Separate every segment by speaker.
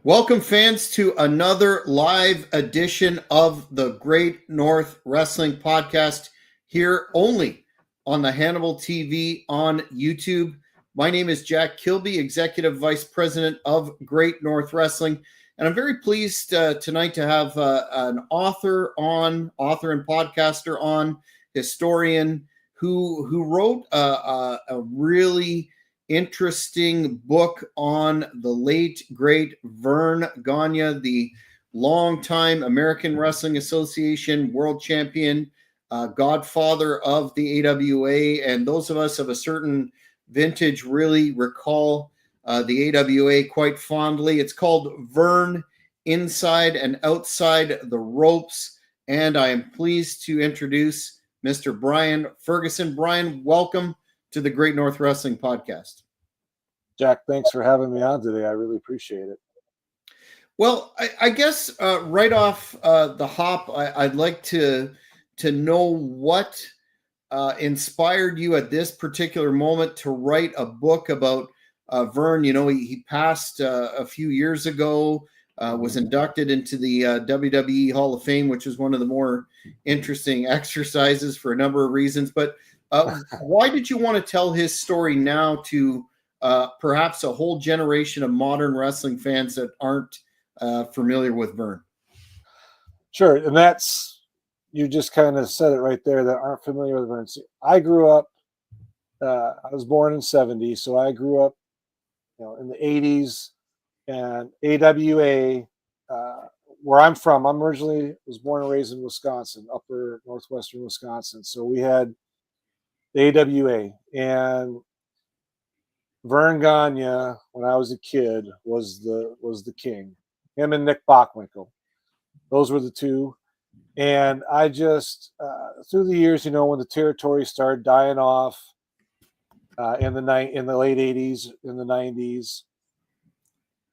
Speaker 1: Welcome, fans, to another live edition of the Great North Wrestling Podcast here only on the Hannibal TV on YouTube. My name is Jack Kilby, Executive Vice President of Great North Wrestling, and I'm very pleased tonight to have an author and podcaster on, historian, who wrote a really interesting book on the late, great Verne Gagne, the longtime American Wrestling Association world champion, godfather of the AWA. And those of us of a certain vintage really recall the AWA quite fondly. It's called Verne Inside and Outside the Ropes. And I am pleased to introduce Mr. Brian Ferguson. Brian, welcome to the Great North Wrestling Podcast.
Speaker 2: Jack, thanks for having me on today. I really appreciate it.
Speaker 1: Well, I guess right off the hop, I'd like to know what inspired you at this particular moment to write a book about Verne. You know, he passed a few years ago, was inducted into the WWE Hall of Fame, which is one of the more interesting exercises for a number of reasons. But why did you want to tell his story now to perhaps a whole generation of modern wrestling fans that aren't familiar with Verne?
Speaker 2: Sure, and that's, you just kind of said it right there, that aren't familiar with Verne. I grew up, I was born in 70, so I grew up, in the 80s, and AWA, where I'm from, was born and raised in Wisconsin, upper northwestern Wisconsin. So we had the AWA, and Verne Gagne, when I was a kid, was the king. Him and Nick Bockwinkel, those were the two. And I just through the years, when the territory started dying off in the late 80s, in the 90s,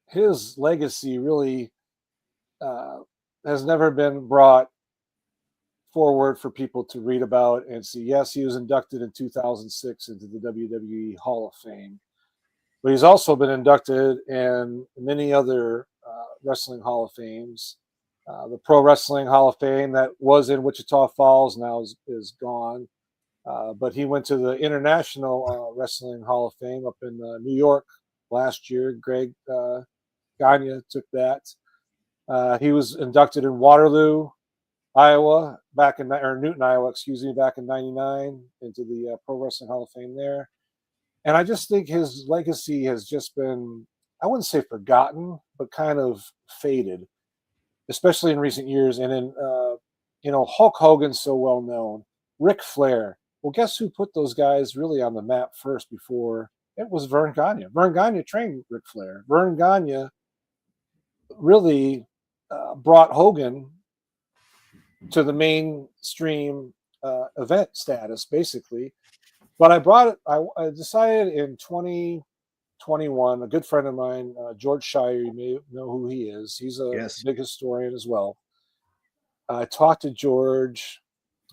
Speaker 2: his legacy really has never been brought forward for people to read about and see. Yes, he was inducted in 2006 into the WWE Hall of Fame, but he's also been inducted in many other wrestling Hall of Fames. The Pro Wrestling Hall of Fame that was in Wichita Falls now is gone. But he went to the International Wrestling Hall of Fame up in New York last year. Greg Gagne took that. He was inducted in Waterloo, Iowa, Newton, Iowa, back in '99 into the Pro Wrestling Hall of Fame there. And I just think his legacy has just been, I wouldn't say forgotten, but kind of faded, especially in recent years. And in, Hulk Hogan's so well known, Ric Flair. Well, guess who put those guys really on the map first before? It was Verne Gagne. Verne Gagne trained Ric Flair. Verne Gagne really brought Hogan to the mainstream event status, basically. But I decided in 2021, a good friend of mine, George Shire, you may know who he is. He's a big historian as well. I talked to George.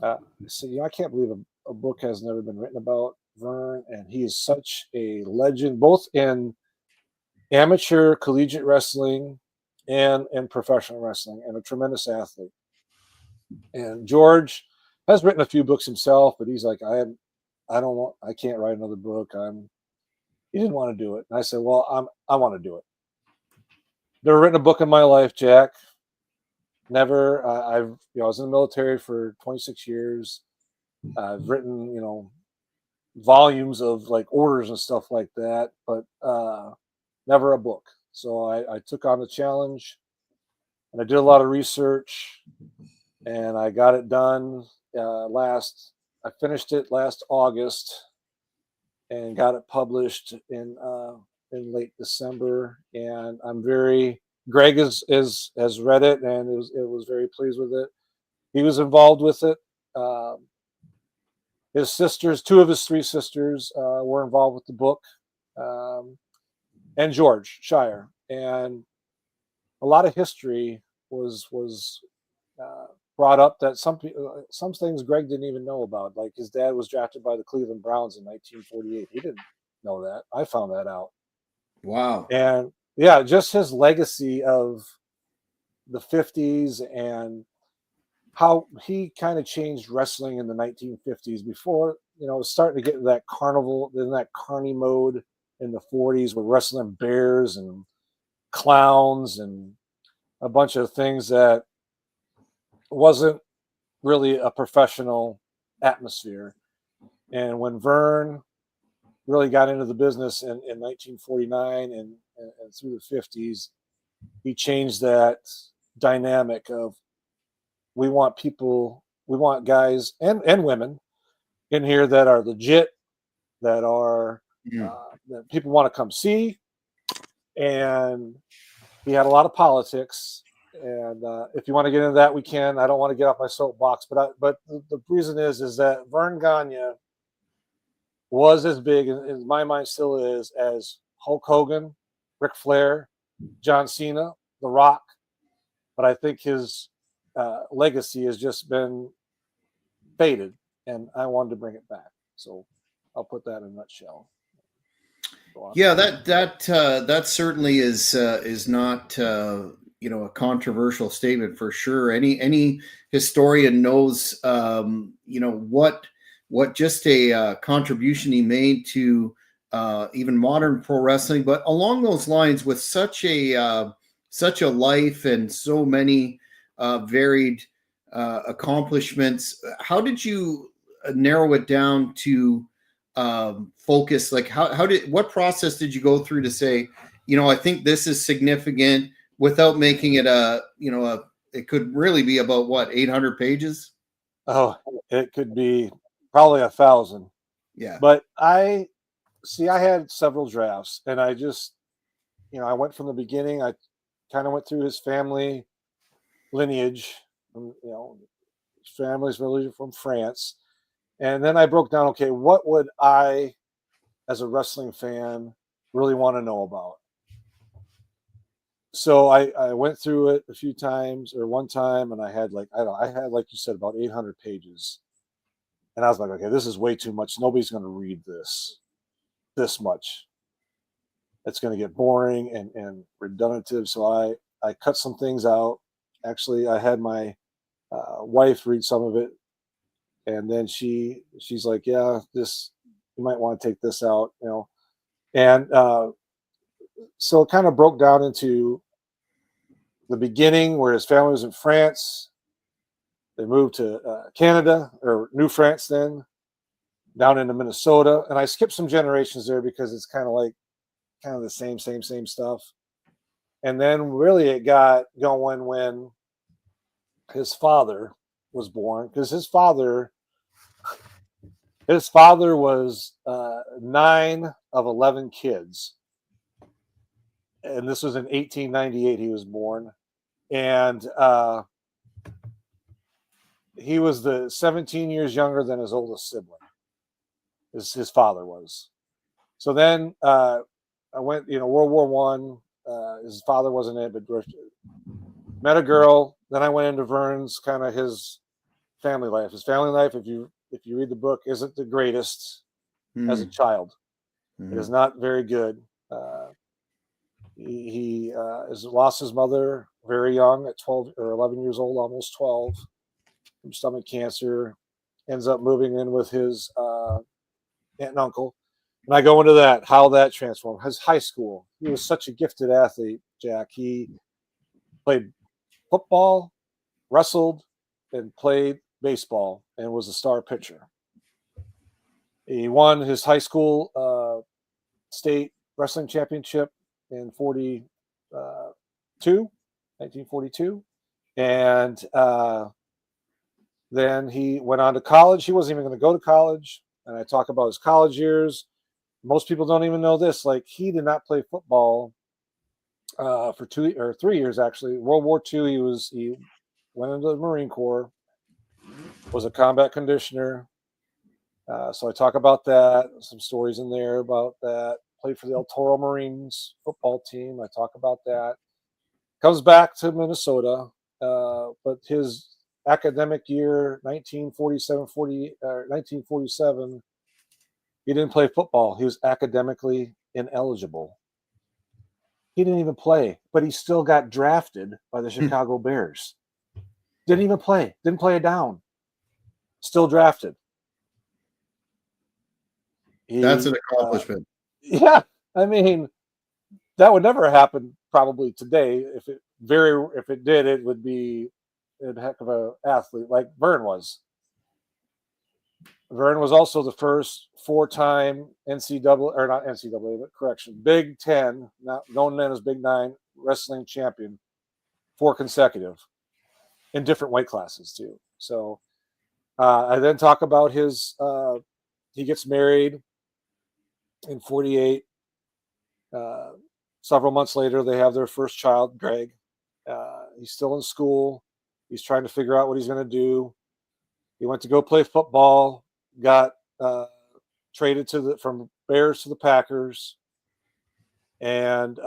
Speaker 2: I said, I can't believe a book has never been written about Verne. And he is such a legend, both in amateur collegiate wrestling and professional wrestling, and a tremendous athlete. And George has written a few books himself, but he's like, I can't write another book. He didn't want to do it. And I said, well, I want to do it. Never written a book in my life, Jack. Never. I was in the military for 26 years. I've written, volumes of like orders and stuff like that, but never a book. So I took on the challenge, and I did a lot of research, and I got it done I finished it last August and got it published in late December. And I'm Greg has read it, and it was very pleased with it. He was involved with it. His sisters, two of his three sisters, were involved with the book, and George Shire. And a lot of history was brought up that some things Greg didn't even know about. Like his dad was drafted by the Cleveland Browns in 1948. He didn't know that. I found that out.
Speaker 1: Wow.
Speaker 2: And yeah, just his legacy of the 50s and how he kind of changed wrestling in the 1950s before, it was starting to get in that carnival, in that carny mode in the 40s with wrestling bears and clowns and a bunch of things that wasn't really a professional atmosphere. And when Verne really got into the business in 1949 and through the 50s, he changed that dynamic of we want guys and women in here that are legit, that are
Speaker 1: Mm.
Speaker 2: that people want to come see. And he had a lot of politics. And if you want to get into that, we can. I don't want to get off my soapbox, but the reason is that Verne Gagne was as big, in my mind still is, as Hulk Hogan, Ric Flair, John Cena, The Rock. But I think his legacy has just been faded, and I wanted to bring it back. So I'll put that in a nutshell.
Speaker 1: Yeah, that certainly is not a controversial statement for sure. Any historian knows what just a contribution he made to even modern pro wrestling, but along those lines with such a life and so many varied accomplishments. How did you narrow it down to focus? Like what process did you go through to say, I think this is significant without making it it could really be about what, 800 pages?
Speaker 2: Oh, it could be probably 1,000.
Speaker 1: Yeah.
Speaker 2: But I had several drafts, and I just, I went from the beginning. I kind of went through his family lineage, his family's really from France. And then I broke down, okay, what would I, as a wrestling fan, really want to know about? So I went through it a few times, or one time, and I had like you said, about 800 pages. And I was like, okay, this is way too much. Nobody's going to read this much. It's going to get boring and redundant. So I cut some things out. Actually, I had my wife read some of it, and then she's like, yeah, this, you might want to take this out, and so it kind of broke down into the beginning where his family was in France. They moved to Canada, or New France then, down into Minnesota. And I skipped some generations there because it's kind of the same stuff. And then really it got going when his father was born, because his father was 9 of 11 kids. And this was in 1898 he was born. And he was the 17 years younger than his oldest sibling. His father was. So then I went, World War One. His father wasn't in it, but met a girl. Then I went into Verne's kind of his family life. His family life, if you read the book, isn't the greatest as a child. It is not very good. He has lost his mother very young, at 12 or 11 years old, almost 12, from stomach cancer. Ends up moving in with his aunt and uncle. And I go into that, how that transformed. His high school, he was such a gifted athlete, Jack. He played football, wrestled, and played baseball, and was a star pitcher. He won his high school state wrestling championship in 1942. And then he went on to college. He wasn't even going to go to college. And I talk about his college years. Most people don't even know this. Like, he did not play football for 2 or 3 years, actually. World War II, he went into the Marine Corps, was a combat conditioner. So I talk about that, some stories in there about that. Played for the El Toro Marines football team. I talk about that. Comes back to Minnesota, but his academic year, 1947, he didn't play football. He was academically ineligible. He didn't even play, but he still got drafted by the Chicago Bears. Didn't even play. Didn't play it down. Still drafted.
Speaker 1: That's an accomplishment.
Speaker 2: Yeah, I mean, that would never happen probably today. If it did, it would be a heck of a athlete like Verne was. Verne was also the first 4-time NCAA, or not NCAA, but correction, Big Ten, not known then as Big Nine, wrestling champion, 4 consecutive in different weight classes too. So I then talk about his. He gets married in '48. Several months later, they have their first child, Greg. He's still in school. He's trying to figure out what he's going to do. He went to go play football. Got traded from Bears to the Packers, and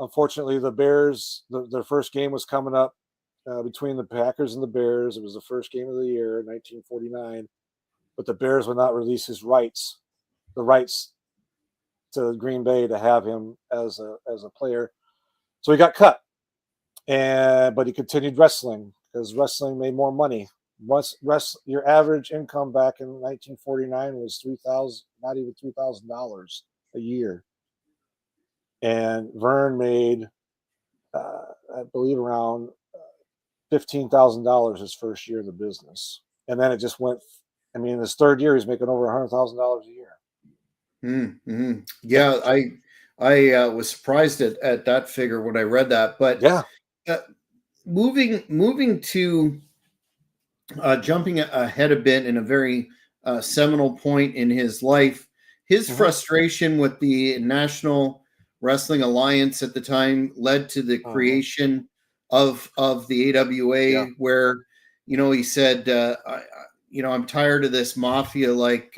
Speaker 2: unfortunately, the Bears. Their first game was coming up between the Packers and the Bears. It was the first game of the year, 1949. But the Bears would not release the rights to Green Bay to have him as a player. So he got cut, but he continued wrestling because wrestling made more money. Your average income back in 1949 was not even $3,000 a year, and Verne made, I believe, around $15,000 his first year in the business, and then it just went. I mean, in his third year, he's making over $100,000 a year.
Speaker 1: Mm-hmm. Yeah, I was surprised at that figure when I read that. But
Speaker 2: yeah,
Speaker 1: moving to jumping ahead a bit in a very seminal point in his life, his frustration with the National Wrestling Alliance at the time led to the creation of the AWA, where he said, I'm tired of this mafia-like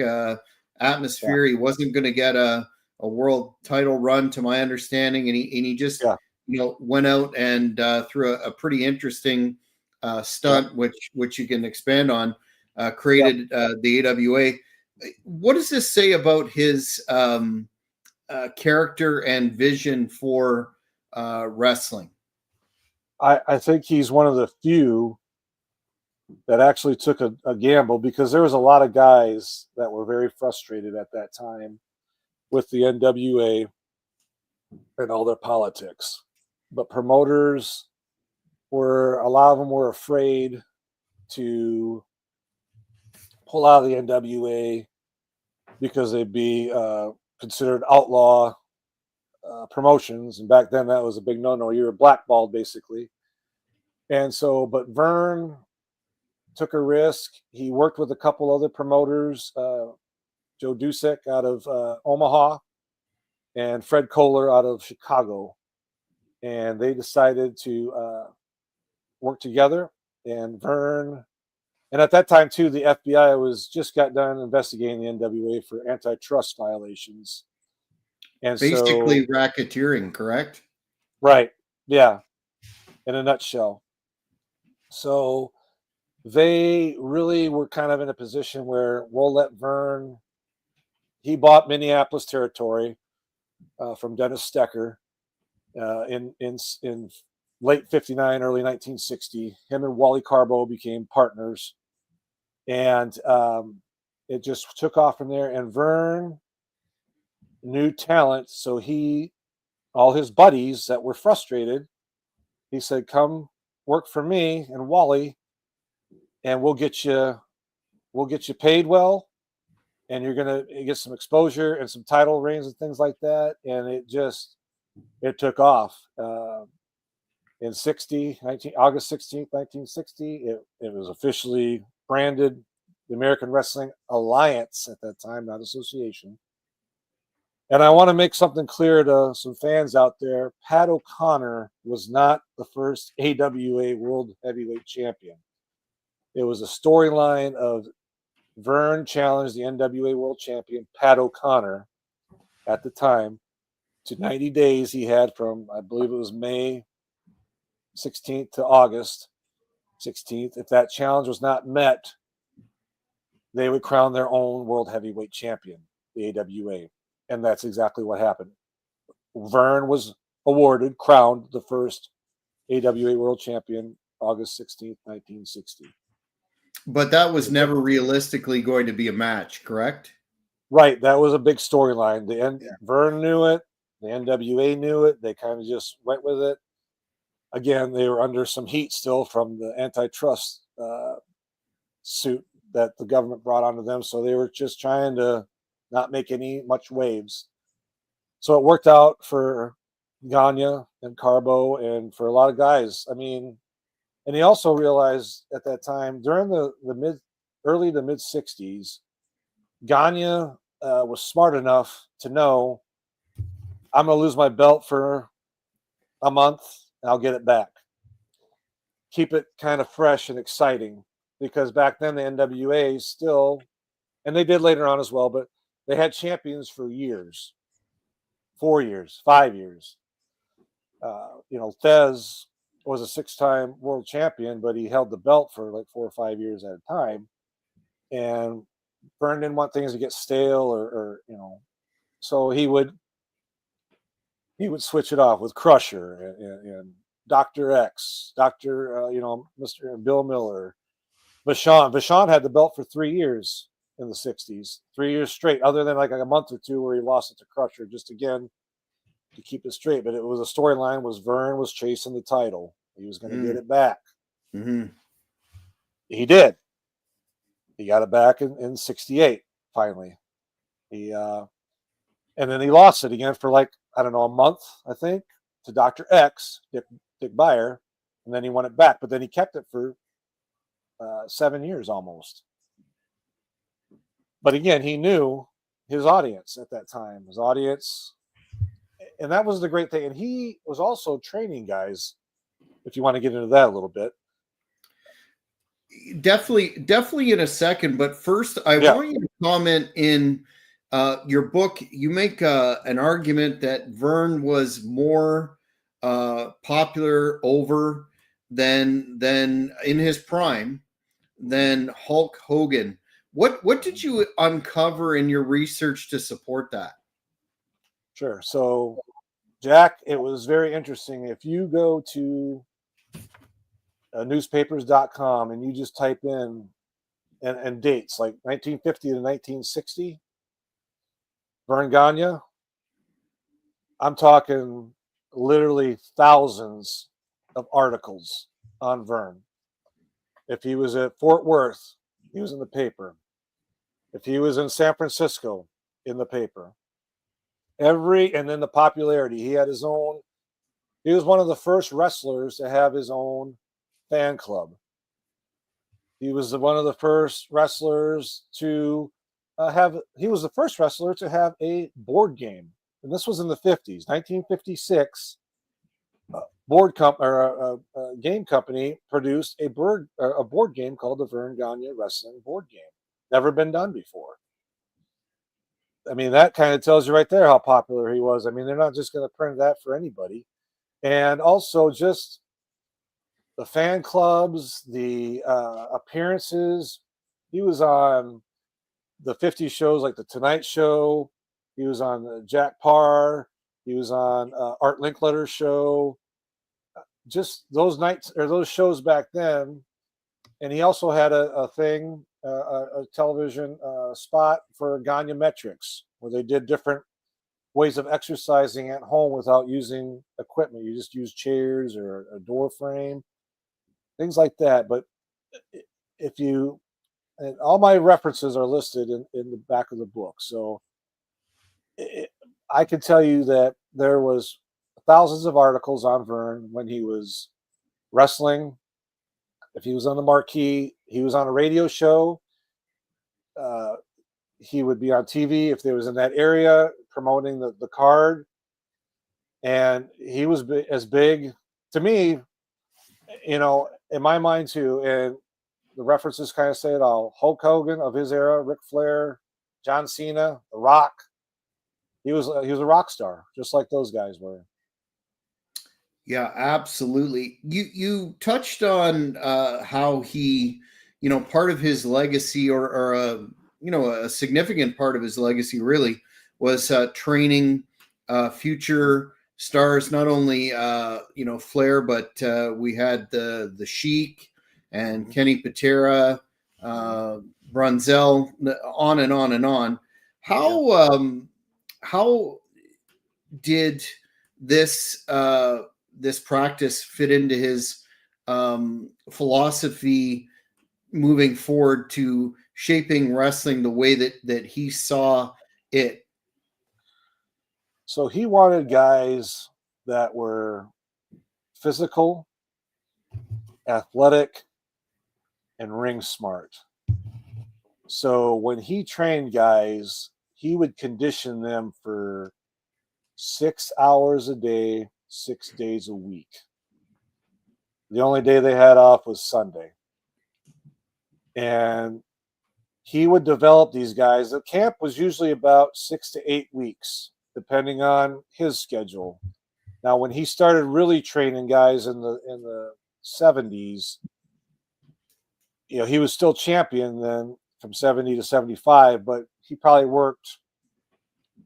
Speaker 1: atmosphere. He wasn't going to get a world title run, to my understanding, and he just went out and through a pretty interesting stunt, which you can expand on, created the AWA. What does this say about his character and vision for wrestling?
Speaker 2: I think he's one of the few that actually took a gamble, because there was a lot of guys that were very frustrated at that time with the NWA and all their politics. But promoters a lot of them were afraid to pull out of the NWA because they'd be considered outlaw promotions. And back then that was a big no-no. You were blackballed basically. And so, but Verne took a risk. He worked with a couple other promoters, Joe Dusick out of Omaha and Fred Kohler out of Chicago. And they decided to work together. And Verne, and at that time too, the FBI was just got done investigating the NWA for antitrust violations. And
Speaker 1: basically racketeering, correct?
Speaker 2: Right. Yeah. In a nutshell. So they really were kind of in a position where we'll let Verne. He bought Minneapolis territory from Dennis Stecker in late '59, early 1960. Him and Wally Carbo became partners, and it just took off from there. And Verne knew talent, so all his buddies that were frustrated, he said, "Come work for me and Wally, and we'll get you paid well, and you're gonna get some exposure and some title reigns and things like that." And it took off. In August 16th, 1960, it was officially branded the American Wrestling Alliance at that time, not association. And I want to make something clear to some fans out there. Pat O'Connor was not the first AWA World Heavyweight Champion. It was a storyline of Verne challenged the NWA World Champion, Pat O'Connor, at the time, to 90 days he had from, I believe it was May 16th to August 16th. If that challenge was not met, they would crown their own World Heavyweight Champion, the AWA. And that's exactly what happened. Verne was crowned the first AWA World Champion August 16th, 1960.
Speaker 1: But that was never realistically going to be a match, correct?
Speaker 2: Right. That was a big storyline. Verne knew it. The NWA knew it. They kind of just went with it. Again, they were under some heat still from the antitrust suit that the government brought onto them. So they were just trying to not make much waves. So it worked out for Gagne and Carbo and for a lot of guys. I mean, and he also realized at that time during the early to mid 60s, Gagne was smart enough to know I'm going to lose my belt for a month and I'll get it back. Keep it kind of fresh and exciting, because back then the NWA still, and they did later on as well, but they had champions for years, 4 years, 5 years. Thez was a 6-time world champion, but he held the belt for like 4 or 5 years at a time. And Verne didn't want things to get stale or so he would switch it off with Crusher and Dr. X, Mr. Bill Miller. Vachon had the belt for 3 years in the 60s, 3 years straight, other than like a month or two where he lost it to Crusher, just again to keep it straight. But it was a storyline was Verne was chasing the title. He was going to get it back.
Speaker 1: Mm-hmm.
Speaker 2: He did. He got it back in 68, finally. And then he lost it again for like, I don't know, a month, I think, to Dr. X, Dick Beyer, and then he won it back. But then he kept it for 7 years almost. But again, he knew his audience at that time. His audience, and that was the great thing. And he was also training guys, if you want to get into that a little bit.
Speaker 1: Definitely in a second. But first, I want you to comment in your book. You make an argument that Verne was more popular over than in his prime than Hulk Hogan. What did you uncover in your research to support that?
Speaker 2: Sure. So, Jack, it was very interesting. If you go to newspapers.com and you just type in and dates like 1950 to 1960, Verne Gagne, I'm talking literally thousands of articles on Verne. If he was at Fort Worth, he was in the paper. If he was in San Francisco, in the paper. And then the popularity. He had his own, he was one of the first wrestlers to have his own fan club. He was one of the first wrestlers to he was the first wrestler to have a board game. And this was in the 50s, 1956. A game company produced a board game called the Verne Gagne Wrestling Board Game. Never been done before. I mean, that kind of tells you right there how popular he was. I mean, they're not just going to print that for anybody. And also just the fan clubs, the appearances. He was on the 50 shows like The Tonight Show. He was on Jack Parr. He was on Art Linkletter's show. Just those nights or those shows back then. And he also had a television spot for Gagne Metrics, where they did different ways of exercising at home without using equipment. You just use chairs or a door frame, things like that. But and all my references are listed in the back of the book. So I can tell you that there was thousands of articles on Verne when he was wrestling. If he was on the marquee, he was on a radio show. He would be on TV if they was in that area promoting the card. And he was as big to me, in my mind too. And the references kind of say it all. Hulk Hogan of his era, Ric Flair, John Cena, The Rock. He was a rock star, just like those guys were.
Speaker 1: Yeah, absolutely. You touched on how he, part of his legacy or a significant part of his legacy really was training future stars, not only Flair, but we had the Sheik and Kenny Patera, Brunzell, on and on and on. How did this practice fit into his philosophy moving forward to shaping wrestling the way that he saw it?
Speaker 2: So he wanted guys that were physical, athletic, and ring smart. So when he trained guys, he would condition them for 6 hours a day, 6 days a week. The only day they had off was Sunday. And he would develop these guys. The camp was usually about 6 to 8 weeks, depending on his schedule. Now, when he started really training guys in the 70s, he was still champion then from 70 to 75, but he probably worked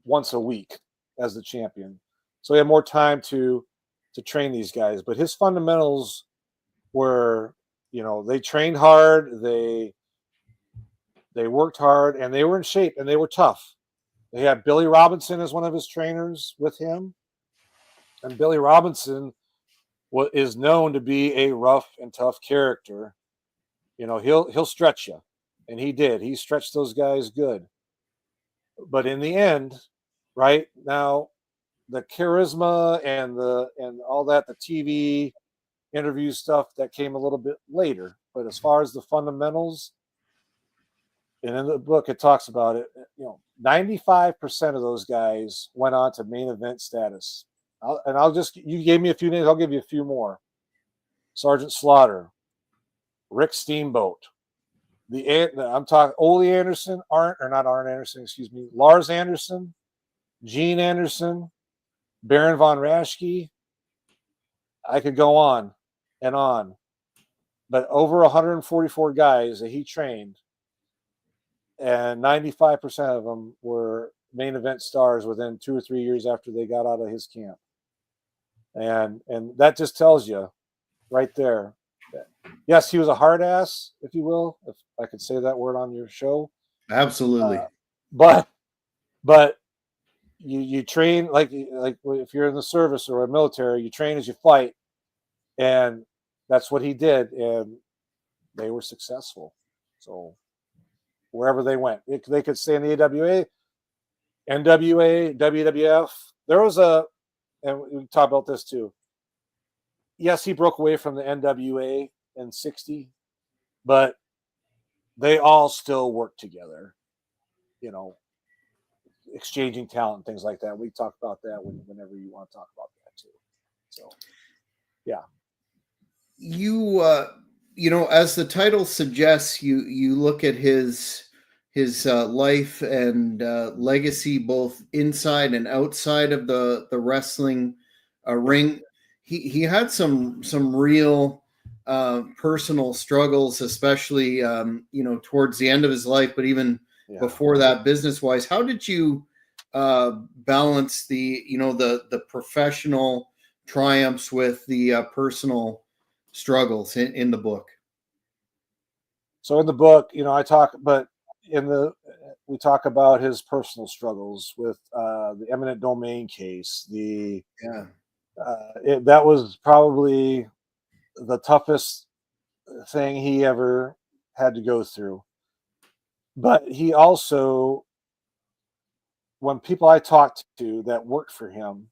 Speaker 2: once a week as the champion. So he had more time to train these guys. But his fundamentals were, they trained hard, they worked hard, and they were in shape, and they were tough. They had Billy Robinson as one of his trainers with him. And Billy Robinson is known to be a rough and tough character. He'll stretch you, and he did. He stretched those guys good. But in the end, right now, the charisma and all that, the TV interview stuff, that came a little bit later. But as far as the fundamentals, and in the book it talks about it, 95% of those guys went on to main event status. You gave me a few names, I'll give you a few more. Sergeant Slaughter, Rick Steamboat, I'm talking Ole Anderson, Lars Anderson, Gene Anderson, Baron von Raschke. I could go on and on. But over 144 guys that he trained, and 95% of them were main event stars within 2 or 3 years after they got out of his camp. And that just tells you right there. Yes, he was a hard ass, if you will, if I could say that word on your show.
Speaker 1: Absolutely.
Speaker 2: But you train like if you're in the service or a military, you train as you fight, and that's what he did, and they were successful. So wherever they went, they could stay in the AWA, NWA, WWF. There was and we talk about this too. Yes, he broke away from the NWA in '60, but they all still work together, exchanging talent and things like that. We talk about that whenever you want to talk about that too. So, yeah.
Speaker 1: As the title suggests, you look at his life and legacy, both inside and outside of the wrestling ring. He had some real personal struggles, especially towards the end of his life, but even before that, business wise. How did you balance the professional triumphs with the personal struggles in the book?
Speaker 2: So in the book, we talk about his personal struggles with the eminent domain case. That was probably the toughest thing he ever had to go through. But he also, when people I talked to that worked for him,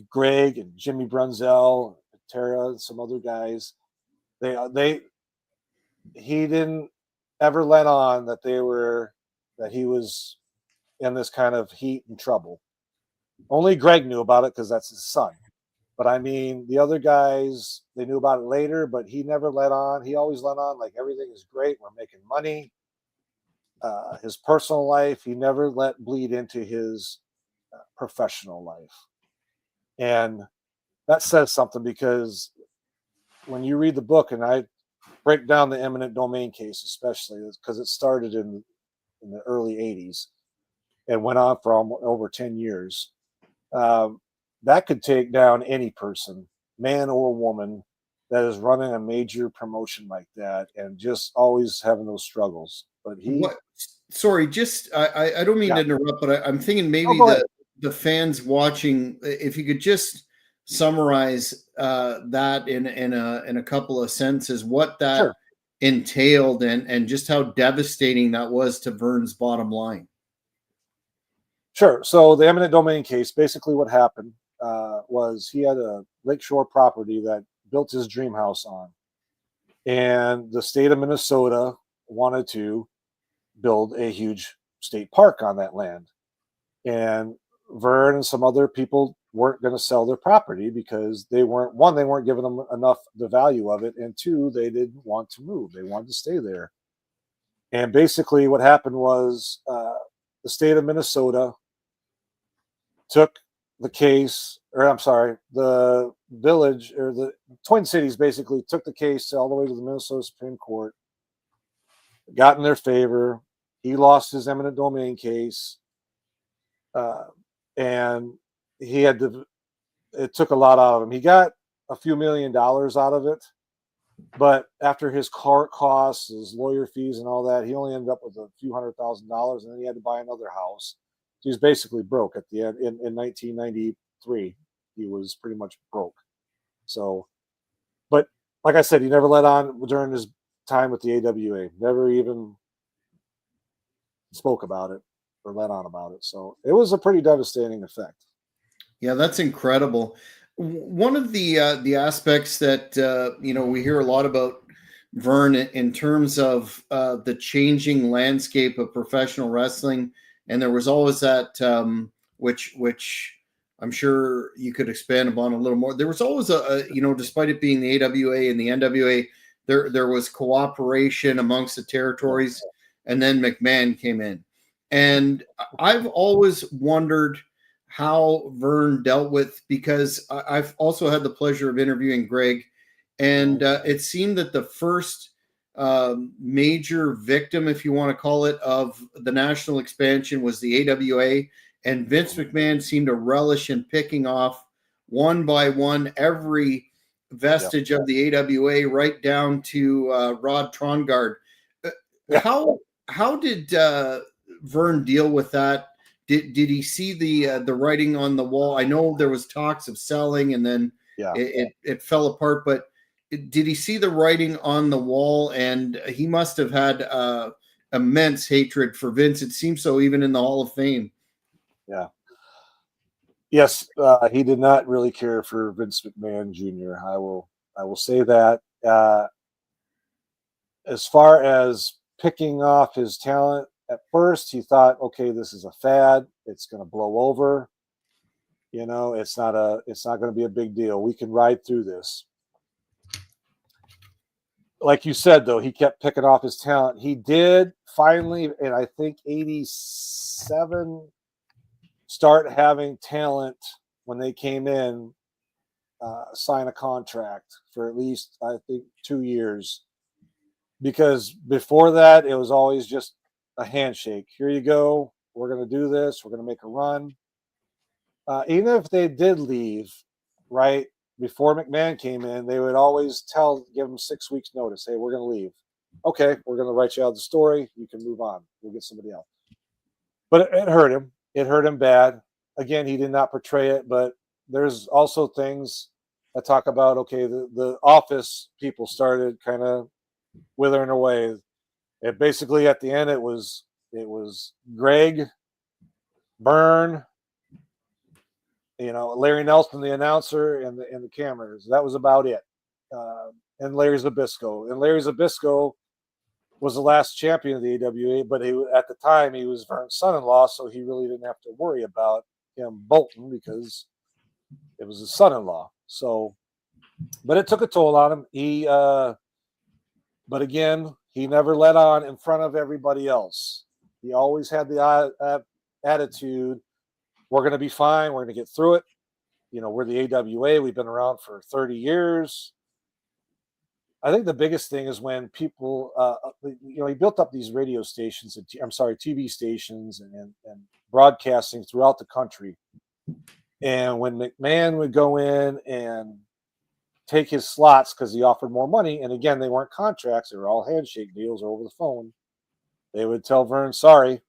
Speaker 2: Greg and Jimmy Brunzell, Tara, and some other guys, he didn't ever let on that he was in this kind of heat and trouble. Only Greg knew about it because that's his son. But I mean, the other guys, they knew about it later, but he never let on. He always let on like everything is great. We're making money. His personal life, he never let bleed into his professional life. And that says something, because when you read the book, and I break down the eminent domain case, especially because it started in the early 80s and went on for over 10 years. that could take down any person, man or woman, that is running a major promotion like that and just always having those struggles. But he,
Speaker 1: What? Sorry, just I don't mean
Speaker 2: yeah,
Speaker 1: to interrupt, but I'm thinking
Speaker 2: oh,
Speaker 1: maybe
Speaker 2: go ahead.
Speaker 1: the fans watching, if you could just summarize that in a couple of sentences, what that
Speaker 2: Sure,
Speaker 1: entailed and just how devastating that was to Verne's bottom line.
Speaker 2: sure. So the eminent domain case, basically what happened was he had a lakeshore property that built his dream house on, and the state of Minnesota wanted to build a huge state park on that land. And Verne and some other people weren't going to sell their property because they weren't giving them enough the value of it, and two, they didn't want to move. They wanted to stay there. And basically, what happened was the state of Minnesota took the case, or I'm sorry, the village or the Twin Cities basically took the case all the way to the Minnesota Supreme Court, got in their favor. He lost his eminent domain case, uh, and he had to. It took a lot out of him. He got a few $1,000,000 out of it, but after his court costs, his lawyer fees, and all that, he only ended up with a few $100,000, and then he had to buy another house. He was basically broke at the end. In 1993, he was pretty much broke. So, but like I said, he never let on during his time with the AWA. Never even spoke about it or let on about it. So it was a pretty devastating effect.
Speaker 1: Yeah, that's incredible. One of the aspects that we hear a lot about Verne in terms of the changing landscape of professional wrestling, and there was always that which I'm sure you could expand upon a little more. There was always despite it being the AWA and the NWA, there was cooperation amongst the territories, and then McMahon came in, and I've always wondered how Verne dealt with, because I've also had the pleasure of interviewing Greg, and it seemed that the first major victim, if you want to call it, of the national expansion was the AWA, and Vince McMahon seemed to relish in picking off one by one every vestige of the AWA, right down to Rod Trongard. How did Verne deal with that? Did he see the writing on the wall? I know there was talks of selling, and then it fell apart. But did he see the writing on the wall? And he must have had immense hatred for Vince. It seems so, even in the Hall of Fame.
Speaker 2: Yeah. Yes, he did not really care for Vince McMahon Jr. I will say that. As far as picking off his talent, at first he thought, okay, this is a fad. It's going to blow over. It's not going to be a big deal. We can ride through this. Like you said, though, he kept picking off his talent. He did finally, and I think 87, start having talent when they came in, sign a contract for at least, I think, 2 years. Because before that, it was always just a handshake. Here you go. We're going to do this. We're going to make a run. Even if they did leave, right, before McMahon came in, they would always give them 6 weeks notice. Hey, we're going to leave. Okay, we're going to write you out the story. You can move on. We'll get somebody else. But it hurt him. It hurt him bad. Again, he did not portray it, but there's also things that talk about, okay, the office people started kind of withering away. It basically, at the end, it was Greg, Verne, Larry Nelson, the announcer, and the cameras. That was about it. And Larry Zbyszko. And Larry Zbyszko was the last champion of the AWA, but at the time he was Verne's son-in-law, so he really didn't have to worry about him bolting because it was his son-in-law. So, but it took a toll on him. But again, he never let on in front of everybody else. He always had the attitude, we're going to be fine. We're going to get through it. We're the AWA. We've been around for 30 years. I think the biggest thing is when people, he built up these radio stations, TV stations and broadcasting throughout the country. And when McMahon would go in and take his slots because he offered more money, and again, they weren't contracts, they were all handshake deals or over the phone, they would tell Verne, sorry.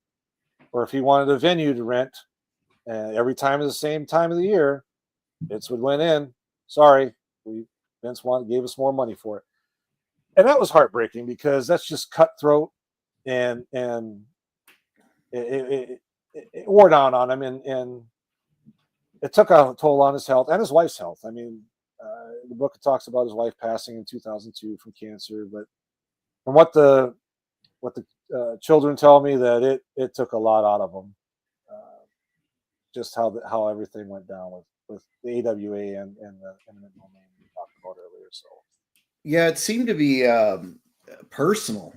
Speaker 2: Or if he wanted a venue to rent, every time at the same time of the year, Vince would went in, sorry, Vince gave us more money for it. And that was heartbreaking because that's just cutthroat, and it wore down on him, and it took a toll on his health and his wife's health. I mean, the book talks about his wife passing in 2002 from cancer, but from what the children tell me, that it took a lot out of them. Just how everything went down with the AWA and the eminent domain we talked about earlier. So
Speaker 1: Yeah, it seemed to be personal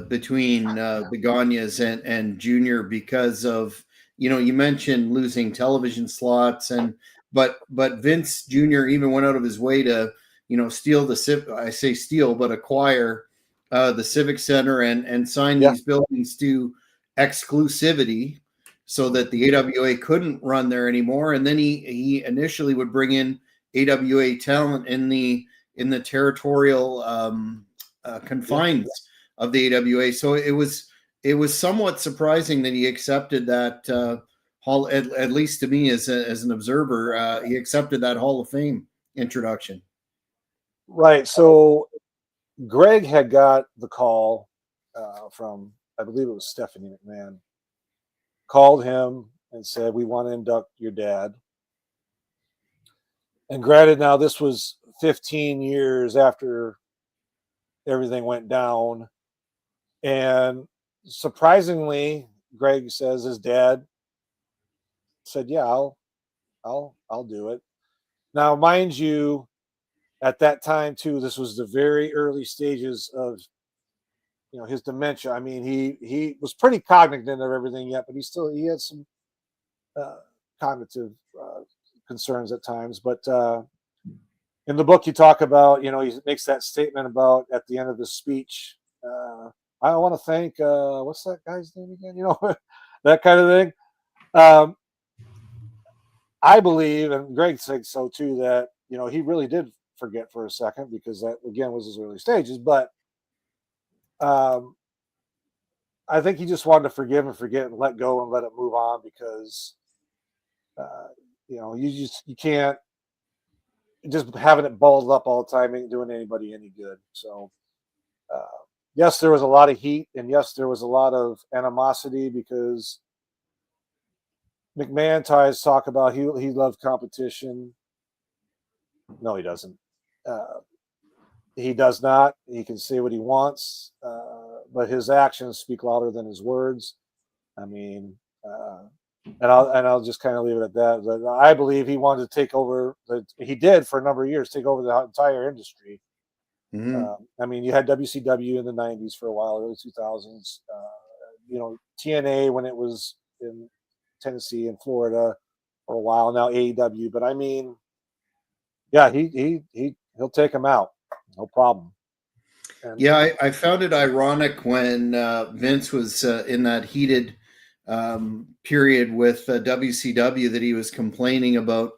Speaker 1: between the Gagnes and Junior because of, you mentioned losing television slots, but Vince Jr. even went out of his way to steal I say steal, but acquire the Civic Center and sign these buildings to exclusivity so that the AWA couldn't run there anymore. And then he initially would bring in AWA talent in the territorial confines of the AWA. So it was somewhat surprising that he accepted that hall, at least to me as an observer, he accepted that Hall of Fame introduction.
Speaker 2: Right. So Greg had got the call from, I believe it was Stephanie McMahon, called him and said, we want to induct your dad. And granted, now this was 15 years after everything went down. And surprisingly, Greg says his dad said, yeah, I'll do it. Now, mind you, at that time too, this was the very early stages of his dementia. I mean, he was pretty cognizant of everything yet, but he had some cognitive concerns at times. But in the book, you talk about, he makes that statement about at the end of the speech, I want to thank what's that guy's name again? That kind of thing. I believe, and Greg thinks so too, that he really did forget for a second because that again was his early stages. But I think he just wanted to forgive and forget and let go and let it move on because you can't just having it balled up all the time ain't doing anybody any good. So yes, there was a lot of heat, and yes, there was a lot of animosity because McMahon ties talk about he loved competition. No, he doesn't. He does not. He can say what he wants, but his actions speak louder than his words. I mean, and I'll just kind of leave it at that. But I believe he wanted to take over. He did for a number of years, take over the entire industry.
Speaker 1: Mm-hmm.
Speaker 2: I mean, you had WCW in the '90s for a while, early 2000s. TNA when it was in Tennessee and Florida for a while. Now AEW, but I mean, yeah, he'll take him out, no problem. And,
Speaker 1: yeah, I found it ironic when Vince was in that heated period with WCW that he was complaining about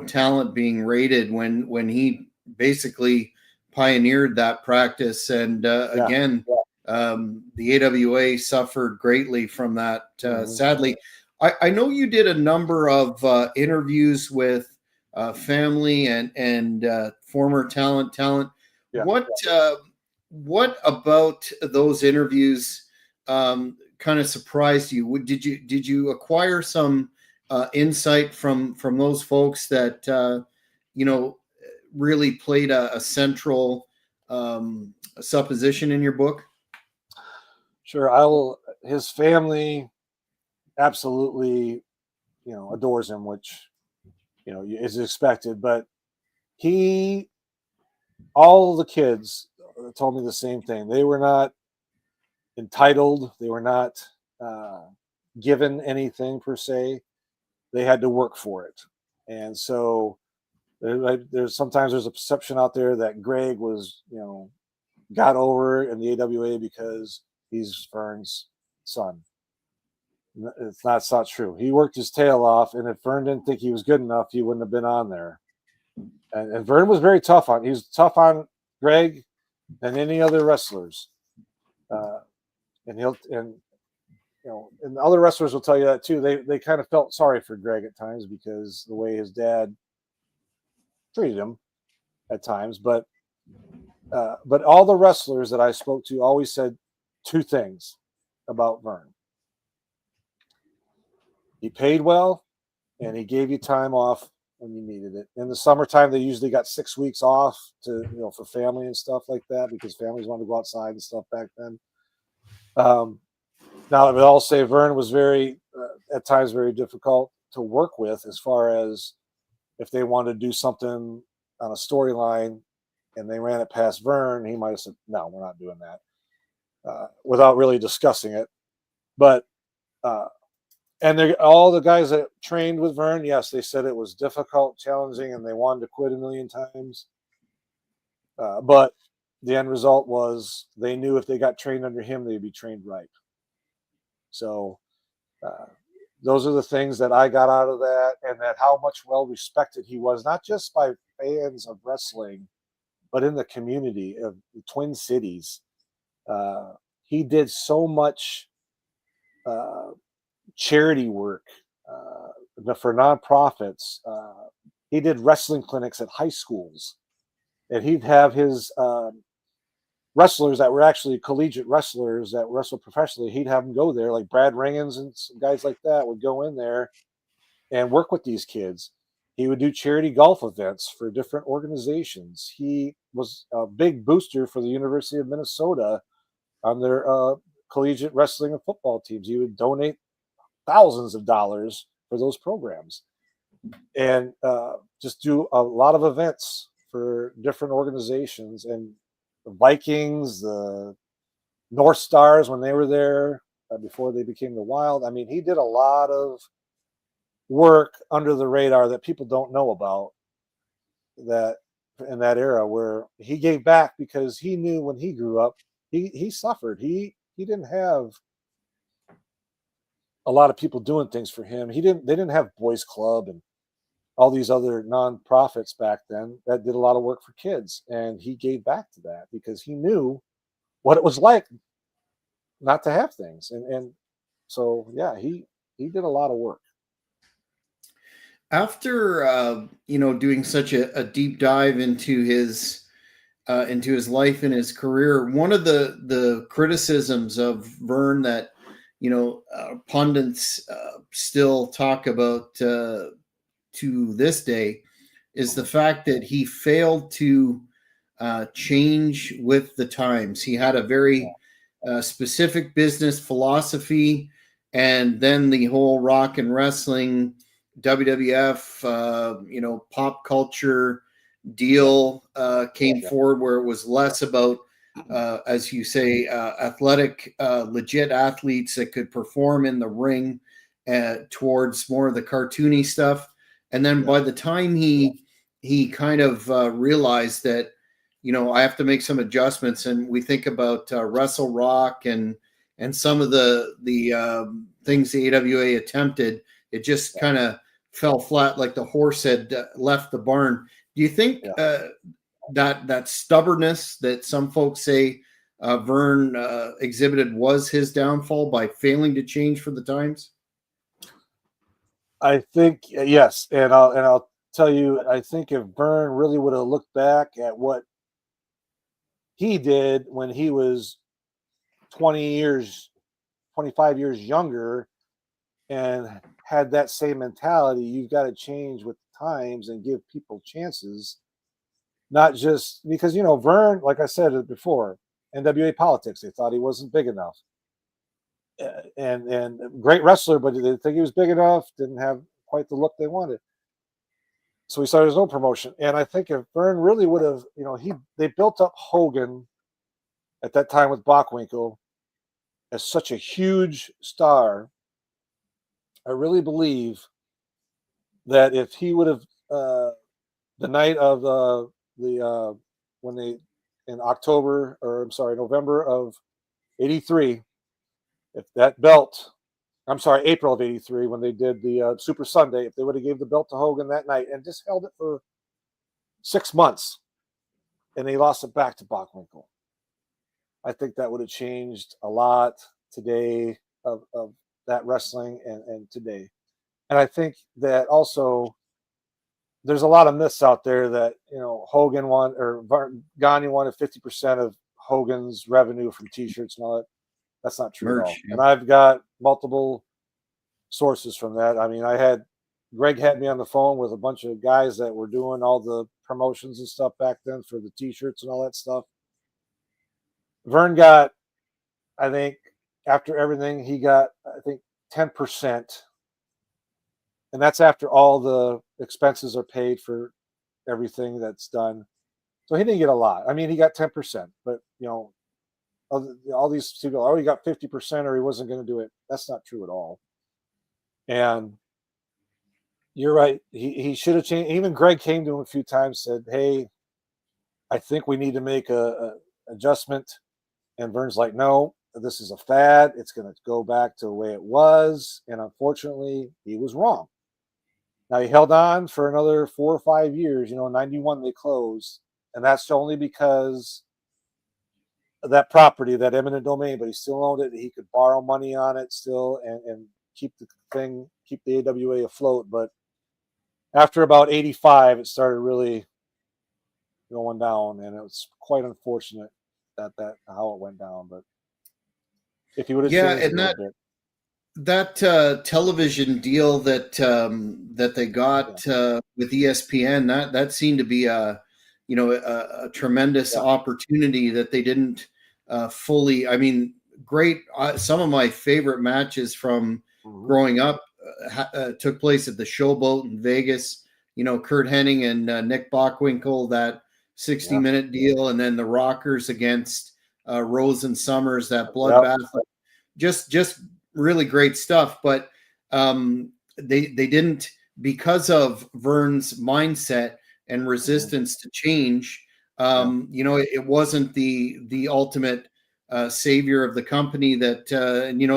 Speaker 1: talent being rated when he basically pioneered that practice, and again. The AWA suffered greatly from that. Sadly, I know you did a number of interviews with family and former talent.
Speaker 2: Yeah.
Speaker 1: What about those interviews kind of surprised you? Did you acquire some insight from those folks that really played a central supposition in your book?
Speaker 2: Sure. His family absolutely, adores him, which, is expected. But all the kids told me the same thing. They were not entitled. They were not given anything per se. They had to work for it. And so there's a perception out there that Greg was, got over in the AWA because he's Verne's son. It's not true. He worked his tail off, and if Verne didn't think he was good enough, he wouldn't have been on there. And Verne was very tough on. He was tough on Greg and any other wrestlers. And other wrestlers will tell you that too. They kind of felt sorry for Greg at times because the way his dad treated him at times. But all the wrestlers that I spoke to always said two things about Verne. He paid well, and he gave you time off when you needed it. In the summertime, they usually got 6 weeks off for family and stuff like that because families wanted to go outside and stuff back then. Now, I would also say Verne was at times very difficult to work with as far as if they wanted to do something on a storyline and they ran it past Verne, he might have said, no, we're not doing that, without really discussing it. But and all the guys that trained with Verne, yes, they said it was difficult, challenging, and they wanted to quit a million times. But the end result was they knew if they got trained under him, they'd be trained right. So those are the things that I got out of that, and that how much well respected he was, not just by fans of wrestling, but in the community of the Twin Cities. He did so much charity work for nonprofits. He did wrestling clinics at high schools, and he'd have his wrestlers that were actually collegiate wrestlers that wrestled professionally. He'd have them go there, like Brad Ringens and some guys like that would go in there and work with these kids. He would do charity golf events for different organizations. He was a big booster for the University of Minnesota on their collegiate wrestling and football teams. He would donate thousands of dollars for those programs and just do a lot of events for different organizations. And the Vikings, the North Stars, when they were there before they became the Wild. I mean, he did a lot of work under the radar that people don't know about that in that era, where he gave back because he knew when he grew up, he suffered. He didn't have a lot of people doing things for him. They didn't have Boys Club and all these other nonprofits back then that did a lot of work for kids. And he gave back to that because he knew what it was like not to have things. And so, yeah, he did a lot of work.
Speaker 1: After doing such a deep dive into his life and his career, one of the criticisms of Verne that pundits still talk about to this day is the fact that he failed to change with the times. He had a very specific business philosophy, and then the whole rock and wrestling, WWF, pop culture deal came forward, where it was less about, as you say, athletic, legit athletes that could perform in the ring, towards more of the cartoony stuff. And then by the time he kind of realized that, I have to make some adjustments, and we think about Wrestle Rock and some of the things the AWA attempted, it just kind of fell flat, like the horse had left the barn. Do you think that stubbornness that some folks say Verne exhibited was his downfall by failing to change for the times?
Speaker 2: I think yes, and I'll tell you, I think if Verne really would have looked back at what he did when he was 25 years younger and had that same mentality, you've got to change with the times and give people chances, not just because, Verne, like I said before, NWA politics, they thought he wasn't big enough. And great wrestler, but they didn't think he was big enough, didn't have quite the look they wanted. So he started his own promotion. And I think if Verne really would have, they built up Hogan at that time with Bockwinkel as such a huge star. I really believe that if he would have, the night of when they, in November of '83, if that belt I'm sorry, April of '83 when they did the Super Sunday. If they would have gave the belt to Hogan that night and just held it for 6 months, and they lost it back to Bockwinkel, I think that would have changed a lot today of that wrestling and today. And I think that also there's a lot of myths out there that Hogan won or Gagne wanted 50% of Hogan's revenue from T-shirts and all that. That's not true at all.
Speaker 1: Yeah.
Speaker 2: And I've got multiple sources from that. I mean, Greg had me on the phone with a bunch of guys that were doing all the promotions and stuff back then for the T-shirts and all that stuff. Verne got, I think, after everything, he got, I think, 10%. And that's after all the expenses are paid for everything that's done. So he didn't get a lot. I mean, he got 10%, but all these people, oh, he got 50% or he wasn't going to do it. That's not true at all. And you're right. He should have changed. Even Greg came to him a few times, said, "Hey, I think we need to make a adjustment." And Verne's like, "No, this is a fad. It's going to go back to the way it was." And unfortunately, he was wrong. Now he held on for another 4 or 5 years. 91 they closed, and that's only because of that property, that eminent domain. But he still owned it. He could borrow money on it still, and keep the AWA afloat. But after about 85, it started really going down, and it was quite unfortunate that how it went down. But if he would have changed
Speaker 1: and
Speaker 2: a little bit.
Speaker 1: that television deal that they got with ESPN, that seemed to be a tremendous opportunity that they didn't fully. I mean, great. Some of my favorite matches from growing up took place at the Showboat in Vegas. Kurt Hennig and Nick Bockwinkel, that 60-minute deal, and then the Rockers against Rose and Summers, that bloodbath. Just really great stuff. But they didn't, because of Verne's mindset and resistance to change. It wasn't the ultimate savior of the company that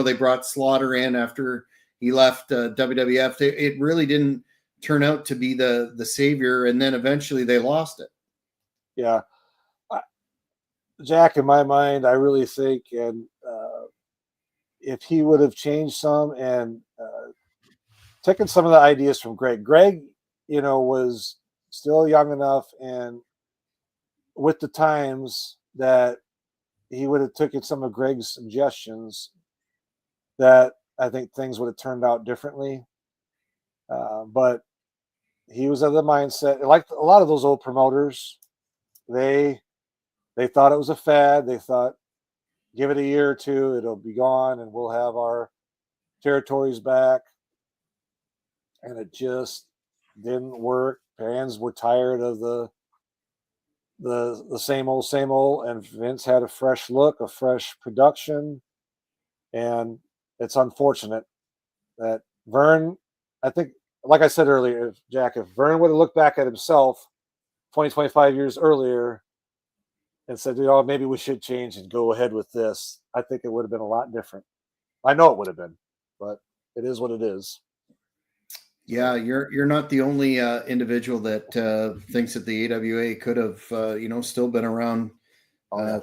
Speaker 1: they brought Slaughter in after he left WWF. It really didn't turn out to be the savior, and then eventually they lost it.
Speaker 2: Yeah. Jack, in my mind, I really think, and if he would have changed some and taken some of the ideas from Greg, was still young enough and with the times that he would have taken some of Greg's suggestions, that I think things would have turned out differently. But he was of the mindset, like a lot of those old promoters, they thought it was a fad. They thought, give it a year or two, it'll be gone, and we'll have our territories back. And it just didn't work. Fans were tired of the same old, and Vince had a fresh look, a fresh production. And it's unfortunate that Verne, I think, like I said earlier, Jack, if Verne would have looked back at himself 25 years earlier and said, maybe we should change and go ahead with this, I think it would have been a lot different. I know it would have been, but it is what it is.
Speaker 1: Yeah, you're not the only individual that thinks that the AWA could have still been around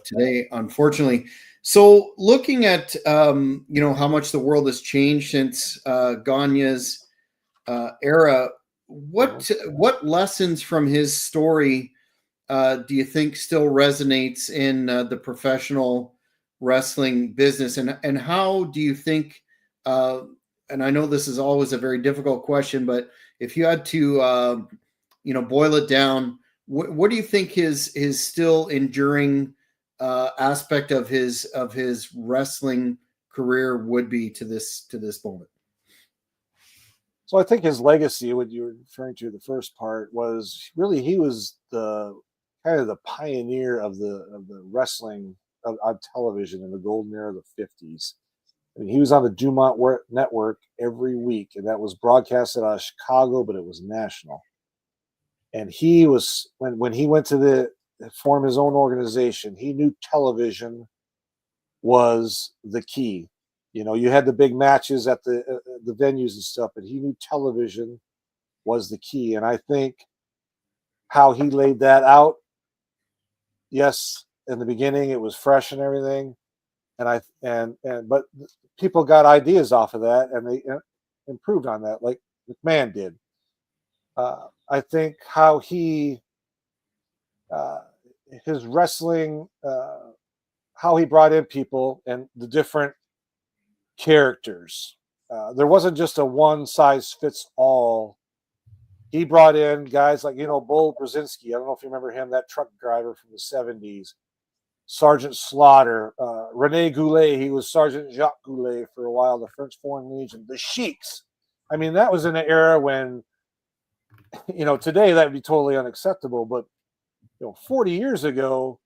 Speaker 1: today, unfortunately. So looking at how much the world has changed since Gagne's era, what lessons from his story do you think still resonates in the professional wrestling business, and how do you think? And I know this is always a very difficult question, but if you had to, boil it down, what do you think his still enduring aspect of his wrestling career would be to this moment?
Speaker 2: So I think his legacy, what you were referring to, the first part, was really he was the kind of the pioneer of the wrestling on television in the golden era of the 50s. I mean, he was on the Dumont Network every week, and that was broadcasted out of Chicago, but it was national. And he was, when he went to form his own organization, he knew television was the key. You had the big matches at the venues and stuff, but he knew television was the key. And I think how he laid that out, yes, in the beginning it was fresh and everything, but people got ideas off of that, and they improved on that, like McMahon did. I think how he his wrestling, how he brought in people and the different characters. There wasn't just a one size fits all. He brought in guys like, Bull Brzezinski. I don't know if you remember him, that truck driver from the 70s. Sergeant Slaughter, Rene Goulet. He was Sergeant Jacques Goulet for a while, the French Foreign Legion. The Sheiks. I mean, that was in an era when, today that would be totally unacceptable. But 40 years ago,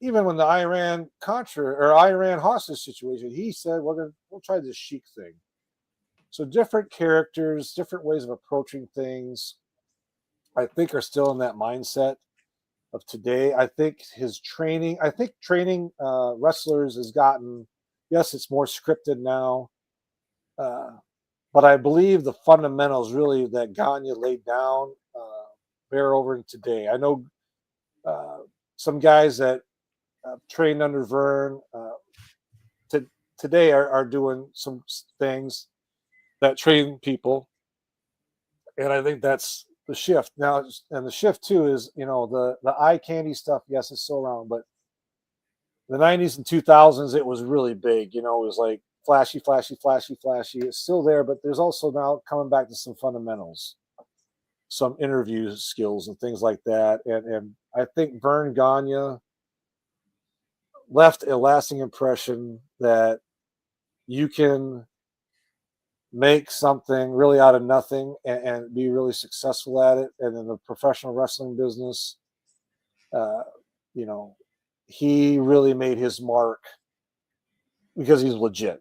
Speaker 2: even when the Iran-Contra or Iran hostage situation, he said, we'll try this Sheik thing. So different characters, different ways of approaching things, I think are still in that mindset of today. I think training wrestlers has gotten, yes, it's more scripted now, but I believe the fundamentals really that Gagne laid down bear over in today. I know some guys that trained under Verne today are doing some things that train people, and I think that's the shift now. And the shift too is the eye candy stuff. Yes, it's still around, but the 90s and 2000s it was really big. It was like flashy, flashy, flashy, flashy. It's still there, but there's also now coming back to some fundamentals, some interview skills and things like that. And I think Verne Gagne left a lasting impression that you can make something really out of nothing and be really successful at it. And in the professional wrestling business, he really made his mark because he's legit.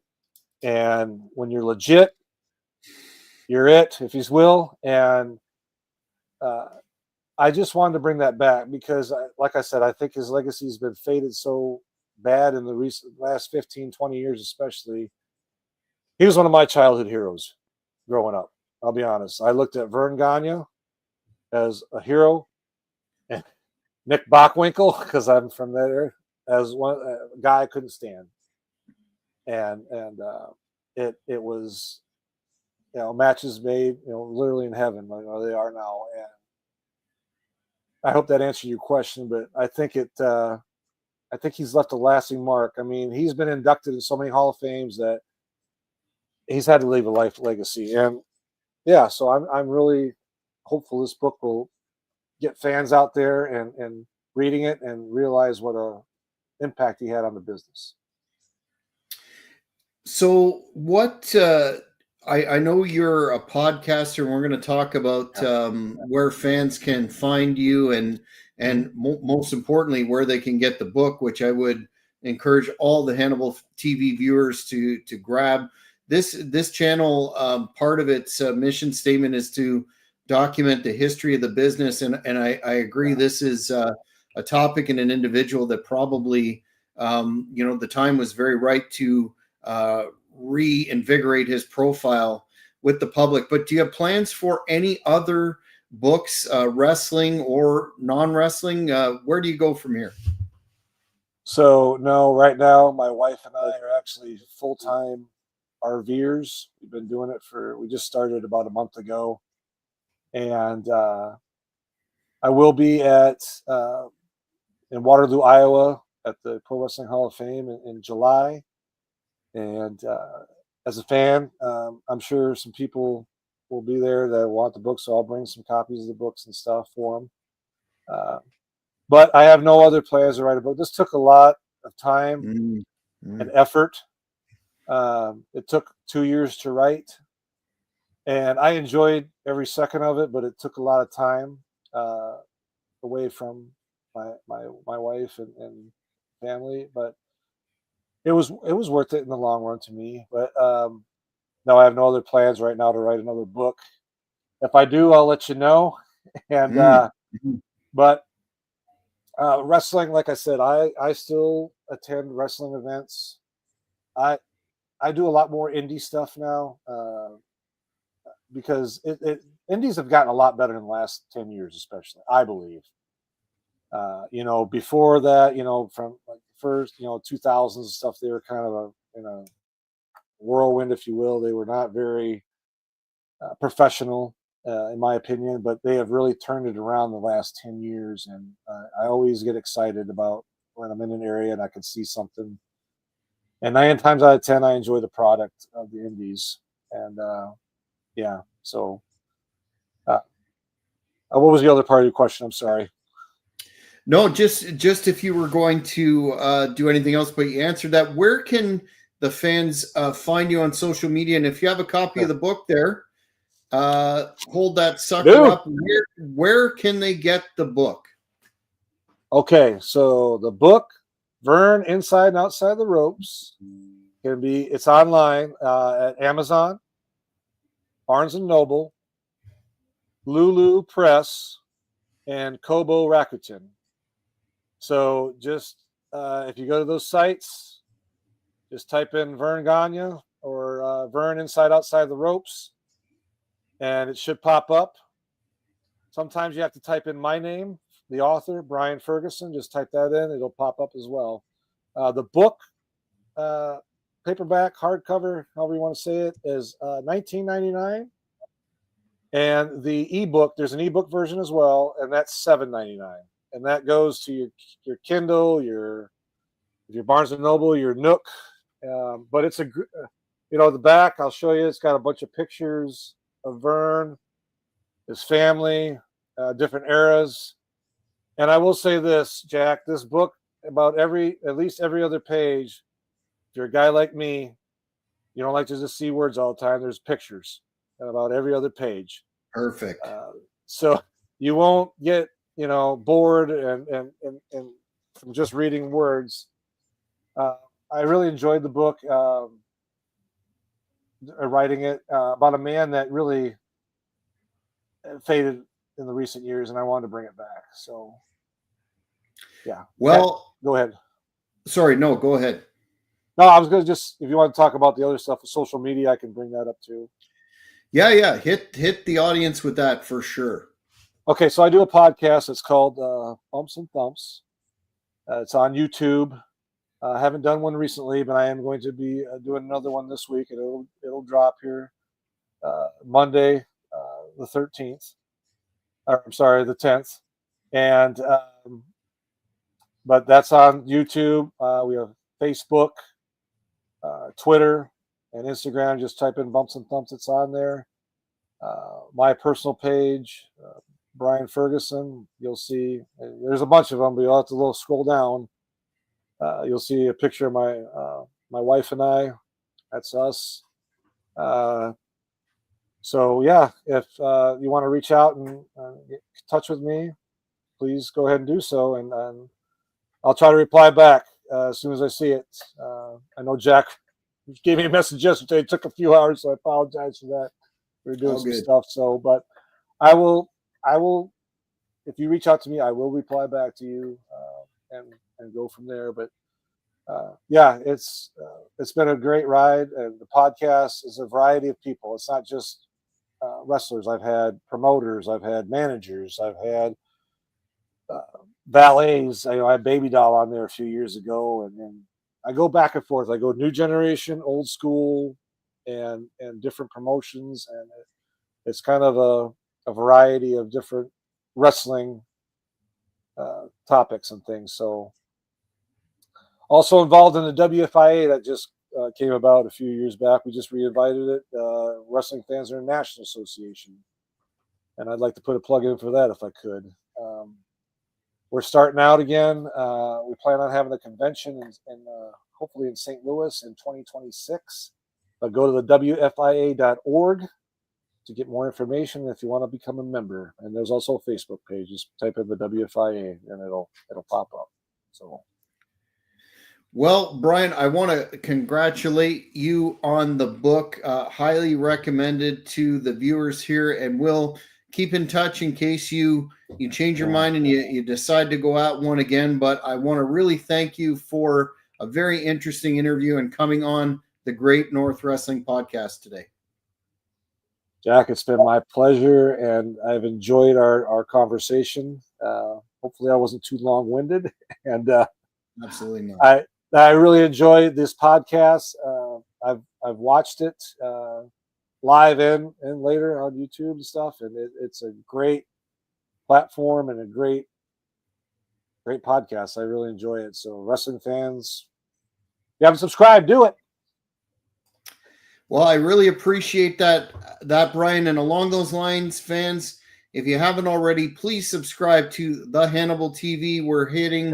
Speaker 2: And when you're legit, you're it, if he's will. And I just wanted to bring that back because, like I said, I think his legacy has been faded so bad in the last 15, 20 years, especially. He was one of my childhood heroes growing up. I'll be honest. I looked at Verne Gagne as a hero, and Nick Bockwinkel, because I'm from there, as a guy I couldn't stand. And it was matches made literally in heaven, like they are now. And I hope that answered your question, but I think he's left a lasting mark. I mean, he's been inducted in so many Hall of Fames that he's had to leave a life legacy. And yeah, so I'm really hopeful this book will get fans out there and reading it and realize what a impact he had on the business.
Speaker 1: So what, I know you're a podcaster, and we're going to talk about where fans can find you and most importantly, where they can get the book, which I would encourage all the Hannibal TV viewers to grab. This channel, part of its mission statement is to document the history of the business, and I agree. This is a topic and an individual that probably the time was very right to reinvigorate his profile with the public. But do you have plans for any other books, wrestling or non-wrestling? Where do you go from here?
Speaker 2: So no, right now my wife and I are actually full-time RVers. We've been doing it we just started about a month ago. And I will be in Waterloo, Iowa at the Pro Wrestling Hall of Fame in July. And as a fan, I'm sure some people will be there that want the book, so I'll bring some copies of the books and stuff for them. But I have no other plans to write a book. This took a lot of time and effort. It took 2 years to write, and I enjoyed every second of it, but it took a lot of time away from my wife and family. But it was worth it in the long run to me. But no, I have no other plans right now to write another book. If I do, I'll let you know. And but wrestling, like I said, I still attend wrestling events. I I do a lot more indie stuff now because indies have gotten a lot better in the last 10 years, especially, I believe. Before that, from like first, 2000s and stuff, they were kind of a whirlwind, if you will. They were not very professional, in my opinion, but they have really turned it around the last 10 years. And I always get excited about when I'm in an area and I can see something. And 9 times out of 10, I enjoy the product of the indies. And yeah, so what was the other part of your question? I'm sorry.
Speaker 1: No, just if you were going to do anything else, but you answered that. Where can the fans find you on social media? And if you have a copy of the book there, hold that sucker up. Where can they get the book?
Speaker 2: Okay, so the book, Verne, Inside and Outside the Ropes, it's online at Amazon, Barnes and Noble, Lulu Press, and Kobo Rakuten. So just if you go to those sites, just type in Verne Gagne or Verne Inside Outside the Ropes, and it should pop up. Sometimes you have to type in my name, the author, Brian Ferguson. Just type that in; it'll pop up as well. The book, paperback, hardcover, however you want to say it, is $19.99. And the ebook, there's an ebook version as well, and that's $7.99. And that goes to your Kindle, your Barnes and Noble, your Nook. But it's the back, I'll show you. It's got a bunch of pictures of Verne, his family, different eras. And I will say this, Jack, this book, at least every other page, if you're a guy like me, you don't like to just see words all the time. There's pictures about every other page.
Speaker 1: Perfect.
Speaker 2: So you won't get bored and from just reading words. I really enjoyed the book, writing it about a man that really faded in the recent years, and I wanted to bring it back. So yeah.
Speaker 1: Well,
Speaker 2: go ahead.
Speaker 1: Sorry, no, go ahead.
Speaker 2: No, I was going to if you want to talk about the other stuff with social media, I can bring that up too.
Speaker 1: Yeah. Hit the audience with that for sure.
Speaker 2: Okay, so I do a podcast. It's called Bumps and Thumps. It's on YouTube. I haven't done one recently, but I am going to be doing another one this week, and it'll drop here Monday, the 13th. I'm sorry, the 10th. And but that's on YouTube. We have Facebook, Twitter, and Instagram. Just type in Bumps and Thumps. It's on there. My personal page, Brian Ferguson. You'll see there's a bunch of them, but you'll have to scroll down. You'll see a picture of my wife and I. That's us. So yeah, if you want to reach out and get in touch with me, please go ahead and do so, and I'll try to reply back as soon as I see it. I know Jack gave me a message yesterday. It took a few hours, so I apologize for that. We were doing some stuff, but I will. If you reach out to me, I will reply back to you and go from there. But yeah, it's been a great ride, and the podcast is a variety of people. It's not just wrestlers. I've had promoters, I've had managers, I've had valets. I had Baby Doll on there a few years ago, and I go back and forth. I go new generation, old school, and different promotions, and it's kind of a variety of different wrestling topics and things. So also involved in the WFIA that just came about a few years back. We just reinvited it, Wrestling Fans International Association, and I'd like to put a plug in for that if I could. We're starting out again. We plan on having a convention in hopefully in St. Louis in 2026. But go to the WFIA.org to get more information if you want to become a member. And there's also a Facebook page. Just type in the WFIA and it'll pop up. So,
Speaker 1: well, Brian, I want to congratulate you on the book. Highly recommended to the viewers here, and we'll keep in touch in case you change your mind and you decide to go out one again. But I want to really thank you for a very interesting interview and coming on the Great North Wrestling Podcast today.
Speaker 2: Jack, it's been my pleasure, and I've enjoyed our conversation. Hopefully I wasn't too long-winded, and
Speaker 1: Absolutely not.
Speaker 2: I really enjoyed this podcast. I've watched it live and later on YouTube and stuff, and it's a great platform and a great podcast. I really enjoy it. So, wrestling fans, if you haven't subscribed, do it.
Speaker 1: Well, I really appreciate that, Brian. And along those lines, fans, if you haven't already, please subscribe to the Hannibal TV. We're hitting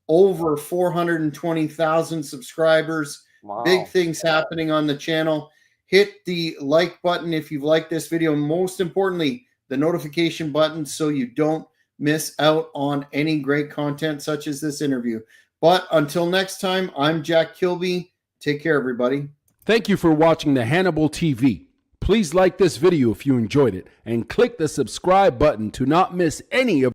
Speaker 1: over 420,000 subscribers.
Speaker 2: Wow.
Speaker 1: Big things happening on the channel. Hit the like button if you've liked this video. Most importantly, the notification button so you don't miss out on any great content such as this interview. But until next time, I'm Jack Kilby. Take care, everybody.
Speaker 3: Thank you for watching the Hannibal TV. Please like this video if you enjoyed it and click the subscribe button to not miss any of